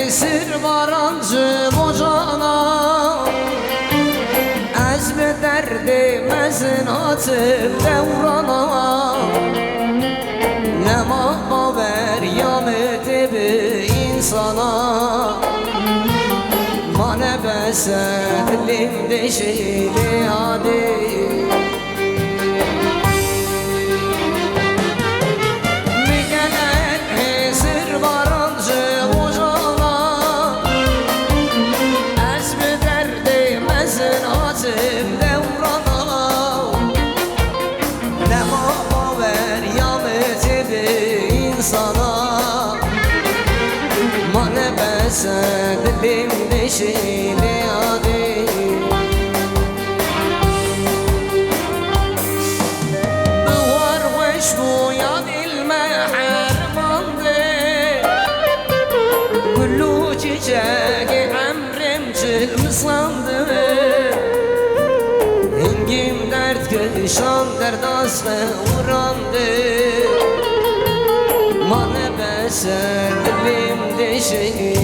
esir varancı bocana Ezbe derdimezin atıp devrana Ne haber yameti bir insana Mane besedlim deşili hadi Dilim neşeli hadi Duvar veş bu ya dilme hermandı Gülü çiçeği emrim çılmısandı Hengim dert kışan derdaz ve uğrandı Mane beser dilim deşeli